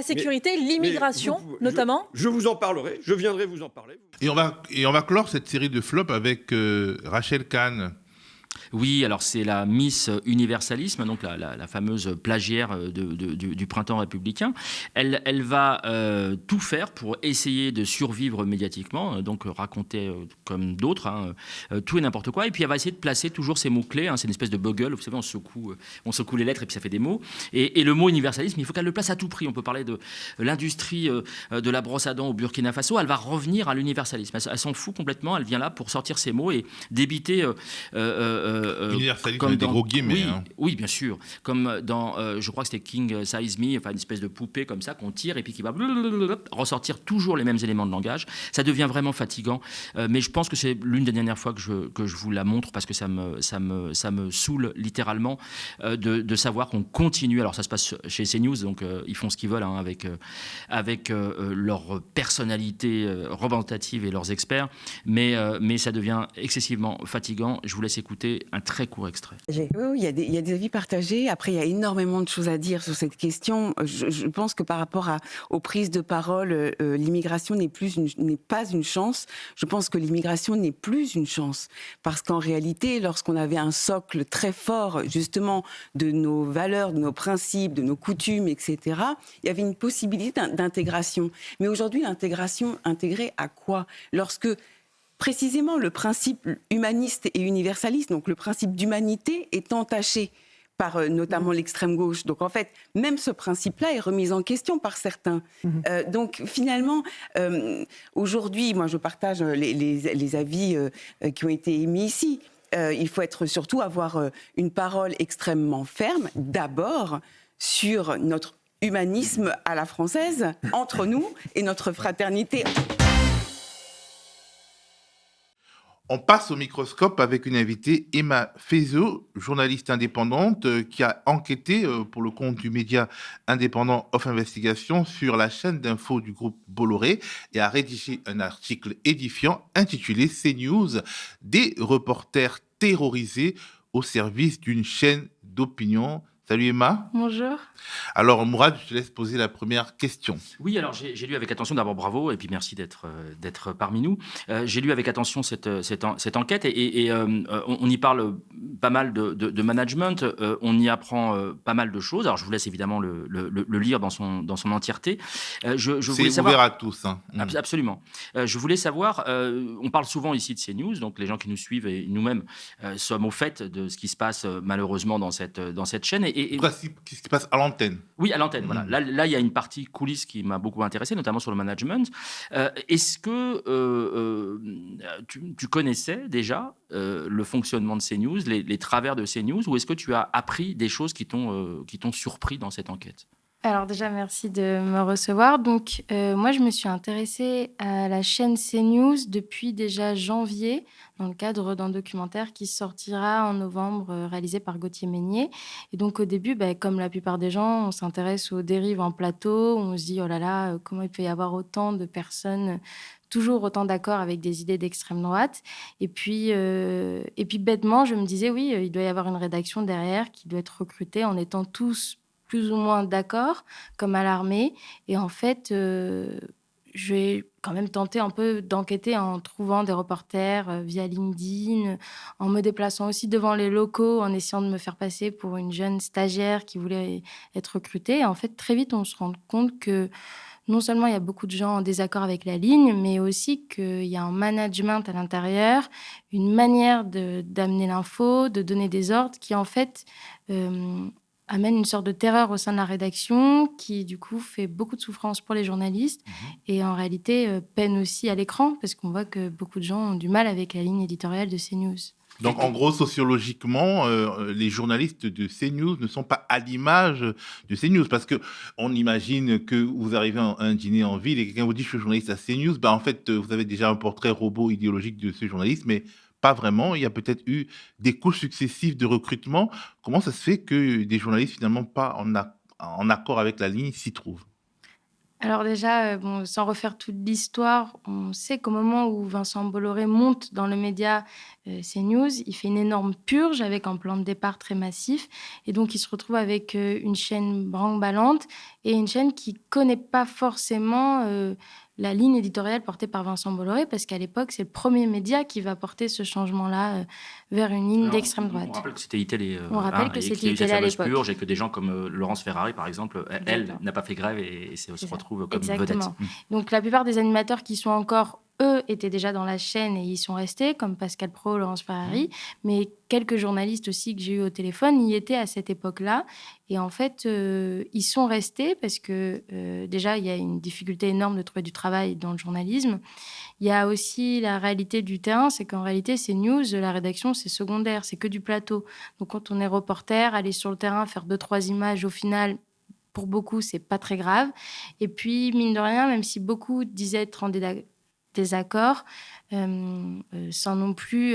Speaker 19: sécurité, l'immigration, notamment.
Speaker 20: Je vous en parlerai, je viendrai vous en parler.
Speaker 1: Et on va clore cette série de flops avec Rachel Kahn.
Speaker 2: Oui, alors c'est la Miss Universalisme, donc la fameuse plagiaire du printemps républicain. Elle va tout faire pour essayer de survivre médiatiquement, donc raconter comme d'autres tout et n'importe quoi. Et puis elle va essayer de placer toujours ces mots-clés. C'est une espèce de bugle, vous savez, on secoue les lettres et puis ça fait des mots. Et le mot universalisme, il faut qu'elle le place à tout prix. On peut parler de l'industrie de la brosse à dents au Burkina Faso. Elle va revenir à l'universalisme. Elle s'en fout complètement. Elle vient là pour sortir ces mots et débiter...
Speaker 1: universalisme
Speaker 2: comme
Speaker 1: des gros guillemets.
Speaker 2: Oui,
Speaker 1: hein.
Speaker 2: Oui, bien sûr. Comme dans, je crois que c'était King Size Me, enfin une espèce de poupée comme ça qu'on tire et puis qui va ressortir toujours les mêmes éléments de langage. Ça devient vraiment fatigant. Mais je pense que c'est l'une des dernières fois que je vous la montre parce que ça me saoule littéralement de savoir qu'on continue. Alors ça se passe chez CNews, donc ils font ce qu'ils veulent avec leur personnalité représentative et leurs experts. Mais ça devient excessivement fatigant. Je vous laisse écouter un très court extrait.
Speaker 21: Oui, il y a des avis partagés. Après, il y a énormément de choses à dire sur cette question. Je pense que par rapport aux prises de parole, l'immigration n'est pas une chance. Je pense que l'immigration n'est plus une chance. Parce qu'en réalité, lorsqu'on avait un socle très fort, justement, de nos valeurs, de nos principes, de nos coutumes, etc., il y avait une possibilité d'intégration. Mais aujourd'hui, l'intégration, intégrée à quoi ? Lorsque précisément, le principe humaniste et universaliste, donc le principe d'humanité, est entaché par notamment l'extrême gauche. Donc en fait, même ce principe-là est remis en question par certains. Donc finalement, aujourd'hui, moi je partage les avis qui ont été émis ici. Il faut surtout avoir une parole extrêmement ferme, d'abord sur notre humanisme à la française, entre nous, et notre fraternité.
Speaker 1: On passe au microscope avec une invitée, Emma Faiseau, journaliste indépendante qui a enquêté pour le compte du média indépendant Off Investigation sur la chaîne d'infos du groupe Bolloré et a rédigé un article édifiant intitulé CNews, des reporters terrorisés au service d'une chaîne d'opinion. Salut Emma.
Speaker 22: Bonjour.
Speaker 1: Alors Mourad, je te laisse poser la première question.
Speaker 2: Oui, alors j'ai lu avec attention, d'abord bravo, et puis merci d'être parmi nous. J'ai lu avec attention cette enquête et on y parle pas mal de management, on y apprend pas mal de choses. Alors je vous laisse évidemment le lire dans son entièreté.
Speaker 1: C'est ouvert à tous. Hein.
Speaker 2: Absolument. Je voulais savoir, on parle souvent ici de CNews, donc les gens qui nous suivent et nous-mêmes sommes au fait de ce qui se passe malheureusement dans cette chaîne.
Speaker 1: Ce qui se passe à l'antenne.
Speaker 2: Oui, à l'antenne, voilà. Là, il y a une partie coulisses qui m'a beaucoup intéressé, notamment sur le management. Est-ce que tu connaissais déjà le fonctionnement de CNews, les travers de CNews, ou est-ce que tu as appris des choses qui t'ont surpris dans cette enquête ?
Speaker 22: Alors déjà, merci de me recevoir. Donc, moi, je me suis intéressée à la chaîne CNews depuis déjà janvier, dans le cadre d'un documentaire qui sortira en novembre, réalisé par Gauthier Meignier. Et donc, au début, comme la plupart des gens, on s'intéresse aux dérives en plateau. On se dit, oh là là, comment il peut y avoir autant de personnes toujours autant d'accord avec des idées d'extrême droite. Et puis bêtement, je me disais, oui, il doit y avoir une rédaction derrière qui doit être recrutée en étant tous plus ou moins d'accord, comme à l'armée. Et en fait, je vais quand même tenter un peu d'enquêter en trouvant des reporters via LinkedIn, en me déplaçant aussi devant les locaux, en essayant de me faire passer pour une jeune stagiaire qui voulait être recrutée. Et en fait, très vite, on se rend compte que non seulement il y a beaucoup de gens en désaccord avec la ligne, mais aussi qu'il y a un management à l'intérieur, une manière d'amener l'info, de donner des ordres qui, en fait, amène une sorte de terreur au sein de la rédaction qui, du coup, fait beaucoup de souffrance pour les journalistes et, en réalité, peine aussi à l'écran parce qu'on voit que beaucoup de gens ont du mal avec la ligne éditoriale de CNews.
Speaker 1: Donc, en gros, sociologiquement, les journalistes de CNews ne sont pas à l'image de CNews. Parce qu'on imagine que vous arrivez à un dîner en ville et quelqu'un vous dit « je suis journaliste à CNews ». En fait, vous avez déjà un portrait robot idéologique de ce journaliste, mais pas vraiment. Il y a peut-être eu des couches successives de recrutement. Comment ça se fait que des journalistes, finalement, pas en accord avec la ligne, s'y trouvent ?
Speaker 22: Alors déjà, sans refaire toute l'histoire, on sait qu'au moment où Vincent Bolloré monte dans le média CNews, il fait une énorme purge avec un plan de départ très massif. Et donc, il se retrouve avec une chaîne branle-ballante et une chaîne qui ne connaît pas forcément la ligne éditoriale portée par Vincent Bolloré, parce qu'à l'époque, c'est le premier média qui va porter ce changement-là vers une ligne d'extrême droite.
Speaker 2: On rappelle que c'était iTélé.
Speaker 22: On rappelle que c'était iTélé à l'époque.
Speaker 2: Purge et que des gens comme Laurence Ferrari, par exemple, elle n'a pas fait grève et se retrouve comme vedette.
Speaker 22: Donc, la plupart des animateurs qui sont encore, eux, étaient déjà dans la chaîne et y sont restés, comme Pascal Praud, Laurence Ferrari, mais quelques journalistes aussi que j'ai eu au téléphone y étaient à cette époque-là. Et en fait, ils sont restés parce que déjà, il y a une difficulté énorme de trouver du travail dans le journalisme. Il y a aussi la réalité du terrain, c'est qu'en réalité, CNews, la rédaction, c'est secondaire, c'est que du plateau. Donc, quand on est reporter, aller sur le terrain, faire 2-3 images, au final, pour beaucoup, c'est pas très grave. Et puis, mine de rien, même si beaucoup disaient être en désaccord, sans non plus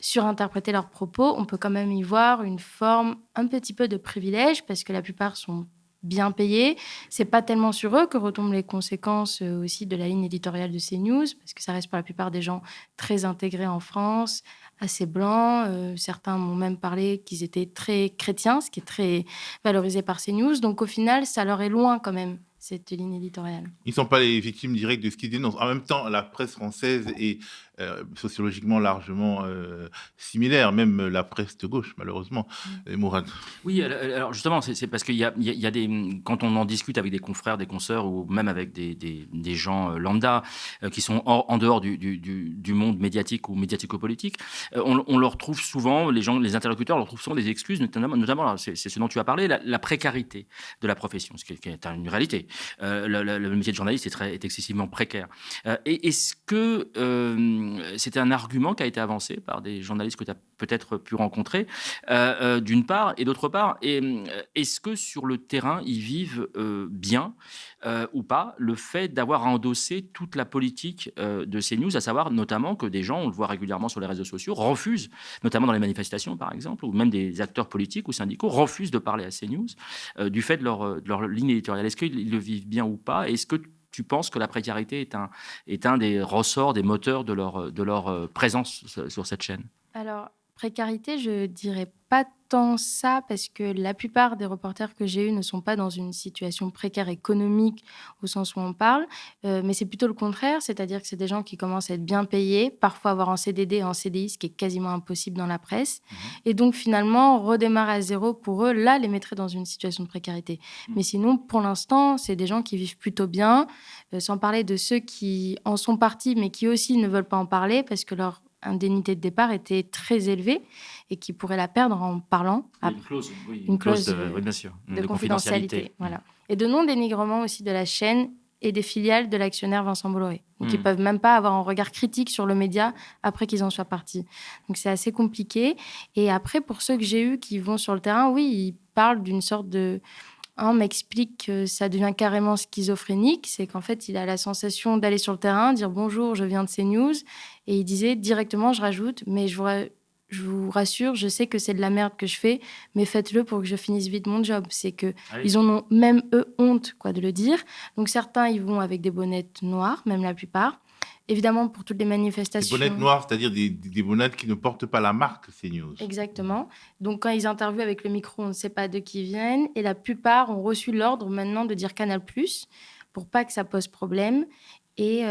Speaker 22: surinterpréter leurs propos, on peut quand même y voir une forme un petit peu de privilège parce que la plupart sont bien payés. C'est pas tellement sur eux que retombent les conséquences aussi de la ligne éditoriale de CNews, parce que ça reste pour la plupart des gens très intégrés en France, assez blancs. Certains m'ont même parlé qu'ils étaient très chrétiens, ce qui est très valorisé par CNews. Donc au final, ça leur est loin quand même, cette ligne éditoriale.
Speaker 1: Ils ne sont pas les victimes directes de ce qu'ils dénoncent. En même temps, la presse française est sociologiquement largement similaire, même la presse de gauche, malheureusement. Et Mourad.
Speaker 2: Oui, alors justement, c'est parce qu'il y a des... Quand on en discute avec des confrères, des consoeurs, ou même avec des gens lambda qui sont en dehors du monde médiatique ou médiatico-politique, on leur trouve souvent, les interlocuteurs leur trouvent souvent des excuses, notamment c'est ce dont tu as parlé, la précarité de la profession, ce qui est une réalité. Le métier de journaliste est excessivement précaire. Et est-ce que c'était un argument qui a été avancé par des journalistes que tu as peut-être pu rencontrer, d'une part, et d'autre part, est-ce que sur le terrain, ils vivent bien ou pas le fait d'avoir à endosser toute la politique de CNews, à savoir notamment que des gens, on le voit régulièrement sur les réseaux sociaux, refusent, notamment dans les manifestations par exemple, ou même des acteurs politiques ou syndicaux, refusent de parler à CNews du fait de leur ligne éditoriale. Est-ce qu'ils le vivent bien ou pas? Est-ce que tu penses que la précarité est un des ressorts, des moteurs de leur présence sur cette chaîne?
Speaker 22: Alors, précarité, je dirais pas tant ça, parce que la plupart des reporters que j'ai eus ne sont pas dans une situation précaire économique au sens où on parle, mais c'est plutôt le contraire, c'est-à-dire que c'est des gens qui commencent à être bien payés, parfois avoir un CDD et un CDI, ce qui est quasiment impossible dans la presse, et donc finalement redémarrer à zéro pour eux, là, les mettrait dans une situation de précarité. Mais sinon, pour l'instant, c'est des gens qui vivent plutôt bien, sans parler de ceux qui en sont partis, mais qui aussi ne veulent pas en parler, parce que leur indemnité de départ était très élevée et qui pourrait la perdre en parlant.
Speaker 2: Une clause de confidentialité.
Speaker 22: Voilà. Et de non-dénigrement aussi de la chaîne et des filiales de l'actionnaire Vincent Bolloré. Donc, ils ne peuvent même pas avoir un regard critique sur le média après qu'ils en soient partis. Donc, c'est assez compliqué. Et après, pour ceux que j'ai eus qui vont sur le terrain, oui, ils parlent d'une sorte de... Un m'explique que ça devient carrément schizophrénique, c'est qu'en fait, il a la sensation d'aller sur le terrain, dire « Bonjour, je viens de CNews », et il disait directement, je rajoute « Mais je vous rassure, je sais que c'est de la merde que je fais, mais faites-le pour que je finisse vite mon job. » C'est qu'ils en ont même, eux, honte de le dire. Donc certains, ils vont avec des bonnettes noires, même la plupart. Évidemment, pour toutes les manifestations...
Speaker 1: Des bonnettes noires, c'est-à-dire des bonnettes qui ne portent pas la marque CNews.
Speaker 22: Exactement. Donc, quand ils interviewent avec le micro, on ne sait pas de qui ils viennent. Et la plupart ont reçu l'ordre maintenant de dire Canal+, pour pas que ça pose problème. Et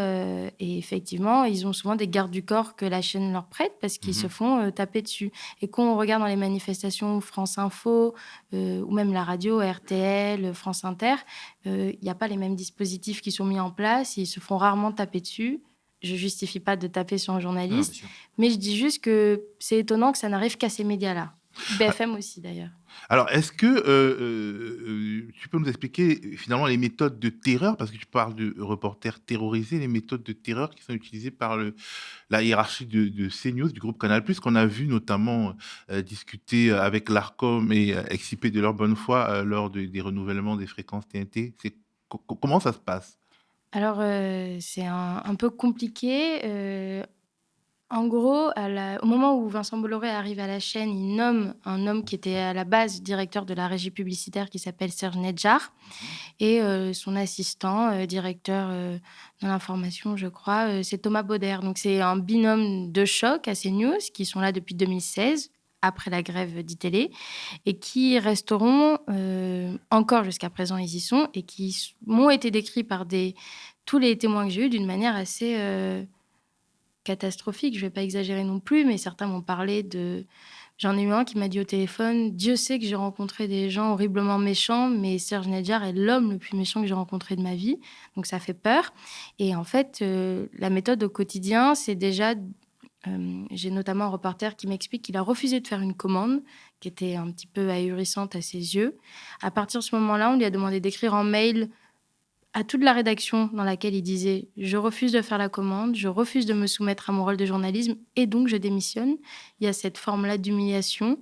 Speaker 22: effectivement, ils ont souvent des gardes du corps que la chaîne leur prête parce qu'ils se font taper dessus. Et quand on regarde dans les manifestations France Info ou même la radio, RTL, France Inter, il n'y a pas les mêmes dispositifs qui sont mis en place. Ils se font rarement taper dessus. Je ne justifie pas de taper sur un journaliste, mais je dis juste que c'est étonnant que ça n'arrive qu'à ces médias-là. BFM aussi, d'ailleurs.
Speaker 1: Alors, est-ce que tu peux nous expliquer finalement les méthodes de terreur, parce que tu parles de reporters terrorisés, les méthodes de terreur qui sont utilisées par la hiérarchie de CNews, du groupe Canal+, qu'on a vu notamment discuter avec l'Arcom et exciper de leur bonne foi lors des renouvellements des fréquences TNT. Comment ça se passe?
Speaker 22: Alors, c'est un peu compliqué. En gros, au moment où Vincent Bolloré arrive à la chaîne, il nomme un homme qui était à la base directeur de la régie publicitaire qui s'appelle Serge Nedjar et son assistant, directeur de l'information, je crois, c'est Thomas Bauder. Donc c'est un binôme de choc à CNews qui sont là depuis 2016, après la grève d'ITélé, et qui resteront encore jusqu'à présent, ils y sont, et qui m'ont été décrits par tous les témoins que j'ai eus d'une manière assez catastrophique, je ne vais pas exagérer non plus, mais certains m'ont parlé de... J'en ai eu un qui m'a dit au téléphone « Dieu sait que j'ai rencontré des gens horriblement méchants, mais Serge Nedjar est l'homme le plus méchant que j'ai rencontré de ma vie. » Donc ça fait peur. Et en fait, la méthode au quotidien, c'est déjà... j'ai notamment un reporter qui m'explique qu'il a refusé de faire une commande qui était un petit peu ahurissante à ses yeux. À partir de ce moment-là, on lui a demandé d'écrire en mail à toute la rédaction dans laquelle il disait « Je refuse de faire la commande, je refuse de me soumettre à mon rôle de journalisme et donc je démissionne ». Il y a cette forme-là d'humiliation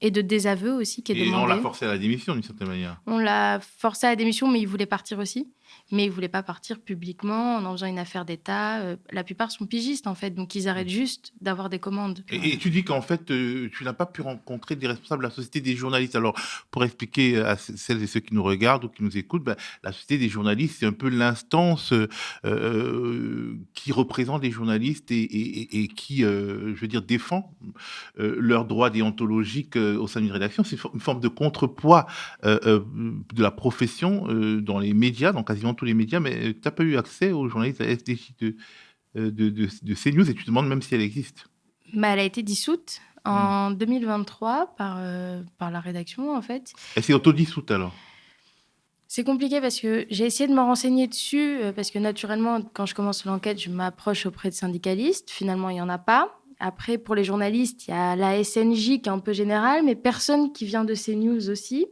Speaker 22: et de désaveu aussi qui est demandée.
Speaker 1: Et on l'a forcé à la démission d'une certaine manière.
Speaker 22: On l'a forcé à la démission, mais il voulait partir aussi. Mais il ne voulait pas partir publiquement en faisant une affaire d'État. La plupart sont pigistes, en fait, donc ils arrêtent juste d'avoir des commandes.
Speaker 1: Et tu dis qu'en fait, tu n'as pas pu rencontrer des responsables de la Société des journalistes. Alors, pour expliquer à celles et ceux qui nous regardent ou qui nous écoutent, la Société des journalistes, c'est un peu l'instance qui représente les journalistes et qui, je veux dire, défend leurs droits déontologiques au sein d'une rédaction. C'est une forme de contrepoids de la profession dans les médias, dans quasiment tous les médias, mais tu n'as pas eu accès aux journalistes à SDJ de CNews et tu te demandes même si elle existe.
Speaker 22: Elle a été dissoute en 2023 par la rédaction, en fait.
Speaker 1: Elle s'est autodissoute alors?
Speaker 22: C'est compliqué parce que j'ai essayé de me renseigner dessus, parce que naturellement, quand je commence l'enquête, je m'approche auprès de syndicalistes. Finalement, il n'y en a pas. Après, pour les journalistes, il y a la SNJ qui est un peu générale, mais personne qui vient de CNews aussi.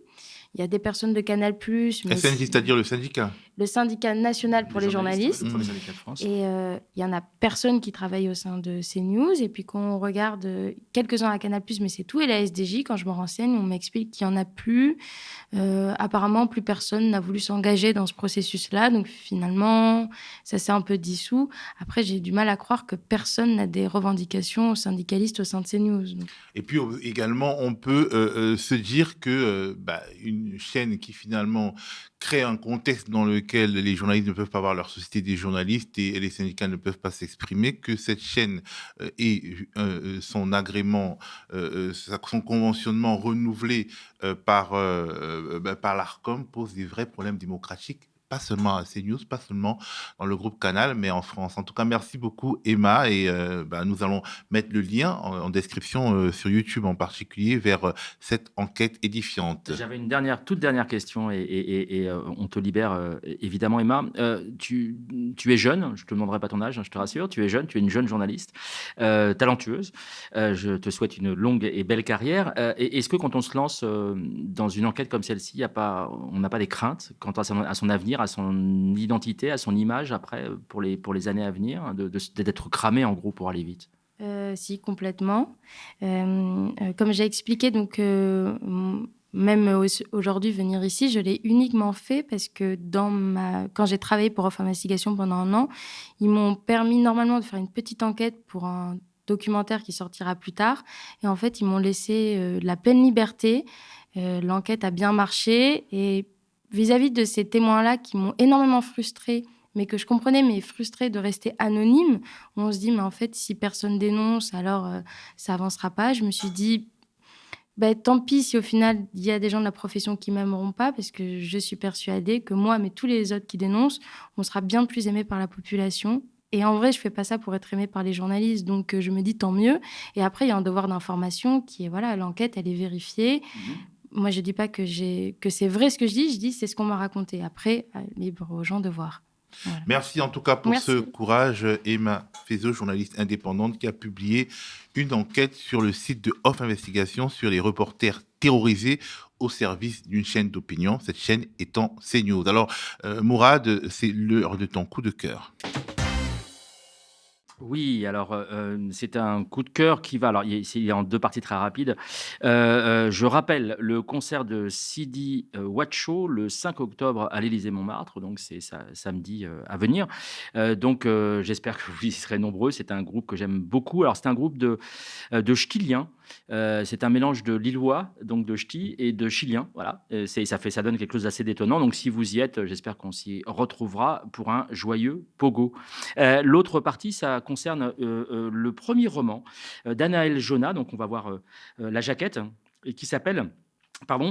Speaker 22: Il y a des personnes de Canal+. Mais
Speaker 1: SNJ, c'est-à-dire le syndicat?
Speaker 22: Le syndicat national pour les journalistes.
Speaker 2: Pour les syndicats de France.
Speaker 22: Et il n'y en a personne qui travaille au sein de CNews. Et puis quand on regarde quelques-uns à Canal+, mais c'est tout. Et la SDJ, quand je me renseigne, on m'explique qu'il n'y en a plus. Apparemment, plus personne n'a voulu s'engager dans ce processus-là. Donc finalement, ça s'est un peu dissous. Après, j'ai du mal à croire que personne n'a des revendications syndicalistes au sein de CNews. Donc.
Speaker 1: Et puis également, on peut se dire que une chaîne qui finalement crée un contexte dans lequel les journalistes ne peuvent pas avoir leur société des journalistes et les syndicats ne peuvent pas s'exprimer, que cette chaîne et son agrément, son conventionnement renouvelé par l'Arcom pose des vrais problèmes démocratiques. Pas seulement à CNews, pas seulement dans le groupe Canal, mais en France. En tout cas, merci beaucoup Emma et nous allons mettre le lien en description sur YouTube en particulier vers cette enquête édifiante.
Speaker 2: J'avais une toute dernière question et on te libère évidemment Emma. Tu es jeune, je ne te demanderai pas ton âge, je te rassure, tu es jeune, tu es une jeune journaliste, talentueuse. Je te souhaite une longue et belle carrière. Est-ce que quand on se lance dans une enquête comme celle-ci, on n'a pas des craintes quant à son avenir, à son identité, à son image après pour les années à venir, d'être cramé en gros pour aller vite?
Speaker 22: Si, complètement. Comme j'ai expliqué, donc même aujourd'hui, venir ici, je l'ai uniquement fait parce que quand j'ai travaillé pour Off Investigation pendant un an, ils m'ont permis normalement de faire une petite enquête pour un documentaire qui sortira plus tard. Et en fait, ils m'ont laissé la pleine liberté. L'enquête a bien marché et vis-à-vis de ces témoins-là qui m'ont énormément frustrée, mais que je comprenais, mais frustrée de rester anonyme, on se dit, mais en fait, si personne dénonce, alors ça avancera pas. Je me suis dit, Tant pis si au final, il y a des gens de la profession qui m'aimeront pas, parce que je suis persuadée que moi, mais tous les autres qui dénoncent, on sera bien plus aimés par la population. Et en vrai, je fais pas ça pour être aimée par les journalistes, donc je me dis tant mieux. Et après, il y a un devoir d'information qui est, voilà, l'enquête, elle est vérifiée. Moi, je dis pas que c'est vrai ce que je dis c'est ce qu'on m'a raconté. Après, libre aux gens de voir. Voilà.
Speaker 1: Merci en tout cas pour ce courage, Emma Fezo, journaliste indépendante, qui a publié une enquête sur le site de Off Investigation sur les reporters terrorisés au service d'une chaîne d'opinion, cette chaîne étant CNews. Alors, Mourad, c'est l'heure de ton coup de cœur.
Speaker 2: Oui, alors c'est un coup de cœur qui va. Alors, il est en 2 parties très rapides. Je rappelle le concert de Sidi Wacho le 5 octobre à l'Élysée-Montmartre, donc c'est samedi à venir. Donc, j'espère que vous y serez nombreux. C'est un groupe que j'aime beaucoup. Alors, c'est un groupe de ch'tiliens. C'est un mélange de lillois, donc de ch'ti, et de chiliens. Voilà, ça donne quelque chose d'assez détonnant. Donc, si vous y êtes, j'espère qu'on s'y retrouvera pour un joyeux pogo. L'autre partie, ça concerne le premier roman d'Anaël Jonah. Donc, on va voir la jaquette, et qui s'appelle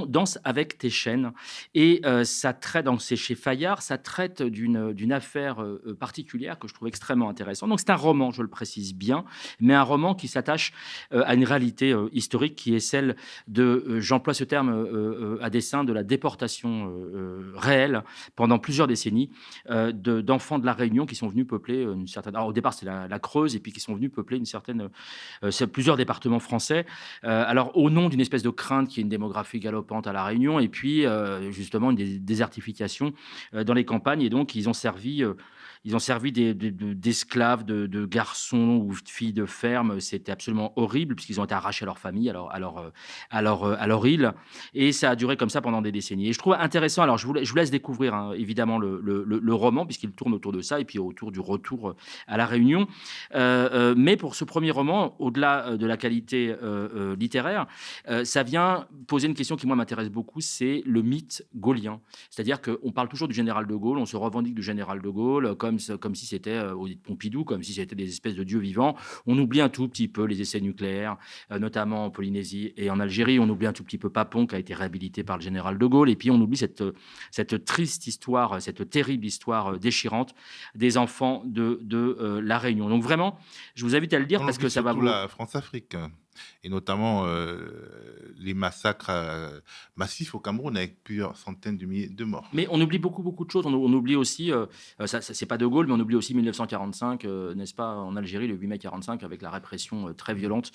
Speaker 2: Danse avec tes chaînes. Et ça traite, donc c'est chez Fayard, ça traite d'une affaire particulière que je trouve extrêmement intéressante. Donc c'est un roman, je le précise bien, mais un roman qui s'attache à une réalité historique qui est celle de, j'emploie ce terme à dessein, de la déportation réelle pendant plusieurs décennies d'enfants de la Réunion qui sont venus peupler une certaine... Alors au départ c'est la Creuse, et puis qui sont venus peupler plusieurs départements français. Alors au nom d'une espèce de crainte qui est une démographie galopante à La Réunion, et puis justement une désertification dans les campagnes, et donc ils ont servi d'esclaves, de garçons ou de filles de ferme. C'était absolument horrible, puisqu'ils ont été arrachés à leur famille, à leur île, et ça a duré comme ça pendant des décennies. Et je trouve intéressant, alors je vous laisse découvrir évidemment le roman, puisqu'il tourne autour de ça, et puis autour du retour à La Réunion. Mais pour ce premier roman, au-delà de la qualité littéraire, ça vient poser une question qui, moi, m'intéresse beaucoup, c'est le mythe gaullien. C'est-à-dire qu'on parle toujours du général de Gaulle, on se revendique du général de Gaulle comme si c'était, au dit de Pompidou, comme si c'était des espèces de dieux vivants. On oublie un tout petit peu les essais nucléaires, notamment en Polynésie et en Algérie. On oublie un tout petit peu Papon, qui a été réhabilité par le général de Gaulle. Et puis, on oublie cette triste histoire, cette terrible histoire déchirante des enfants de La Réunion. Donc, vraiment, je vous invite à le lire, parce que ça va vous...
Speaker 1: la France-Afrique, et notamment les massacres massifs au Cameroun, avec plusieurs centaines de milliers de morts.
Speaker 2: Mais on oublie beaucoup de choses. On oublie aussi, c'est pas De Gaulle, mais on oublie aussi 1945, n'est-ce pas, en Algérie, le 8 mai 45, avec la répression très violente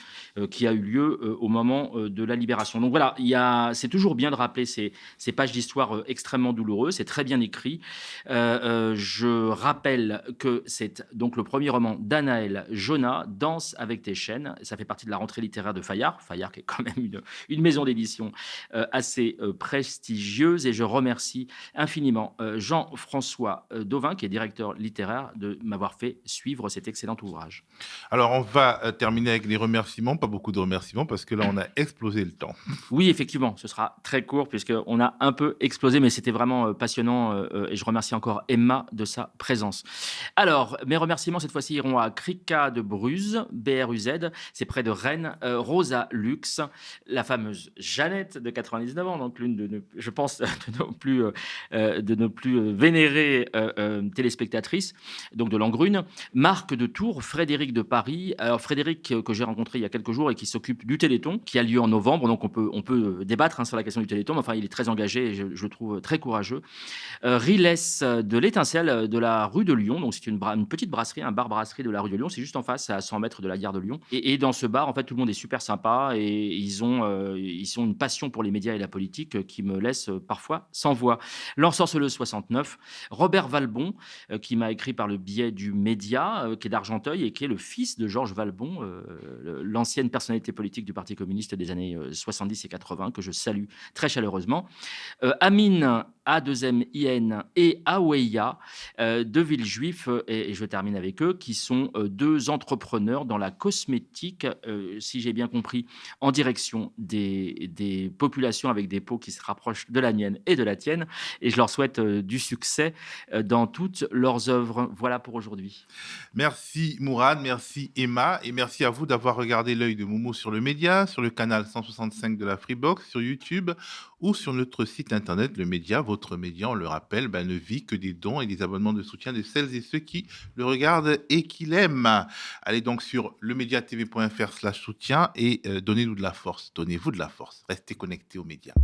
Speaker 2: qui a eu lieu au moment de la libération. Donc voilà, c'est toujours bien de rappeler ces pages d'histoire extrêmement douloureuses. C'est très bien écrit. Je rappelle que c'est donc le premier roman d'Anaël Jonah, Danse avec tes chaînes. Ça fait partie de la rentrée littéraire de Fayard qui est quand même une maison d'édition assez prestigieuse, et je remercie infiniment Jean-François Dauvin, qui est directeur littéraire, de m'avoir fait suivre cet excellent ouvrage.
Speaker 1: Alors on va terminer avec les remerciements, pas beaucoup de remerciements, parce que là on a explosé le temps.
Speaker 2: Oui, effectivement, ce sera très court, puisqu'on a un peu explosé, mais c'était vraiment passionnant, et je remercie encore Emma de sa présence. Alors, mes remerciements cette fois-ci iront à Krika de Bruz, BRUZ, c'est près de Rennes, Rosa Lux, la fameuse Jeannette de 99 ans, donc l'une de nos plus vénérées téléspectatrices, donc de Langrune, Marc de Tours, Frédéric de Paris. Alors Frédéric, que j'ai rencontré il y a quelques jours et qui s'occupe du Téléthon, qui a lieu en novembre, donc on peut débattre sur la question du Téléthon, mais enfin il est très engagé et je le trouve très courageux. Riles de l'Étincelle de la rue de Lyon, donc c'est une petite brasserie, un bar-brasserie de la rue de Lyon, c'est juste en face, c'est à 100 mètres de la gare de Lyon. Et dans ce bar, en fait, tout le monde est super sympa, et ils ont une passion pour les médias et la politique qui me laisse parfois sans voix. L'ensorceleuse 69, Robert Valbon, qui m'a écrit par le biais du Média, qui est d'Argenteuil et qui est le fils de Georges Valbon, l'ancienne personnalité politique du Parti communiste des années 70 et 80, que je salue très chaleureusement. Amine A2MIN et Aweya, deux villes juifs, et je termine avec eux, qui sont deux entrepreneurs dans la cosmétique, si j'ai bien compris, en direction des populations avec des peaux qui se rapprochent de la mienne et de la tienne. Et je leur souhaite du succès dans toutes leurs œuvres. Voilà pour aujourd'hui.
Speaker 1: Merci Mourad, merci Emma, et merci à vous d'avoir regardé l'œil de Moumou sur le média, sur le canal 165 de la Freebox, sur YouTube ou sur notre site internet. Le média, votre média, on le rappelle, ne vit que des dons et des abonnements de soutien de celles et ceux qui le regardent et qui l'aiment. Allez donc sur lemediatv.fr/soutien et donnez-nous de la force. Donnez-vous de la force. Restez connectés aux médias.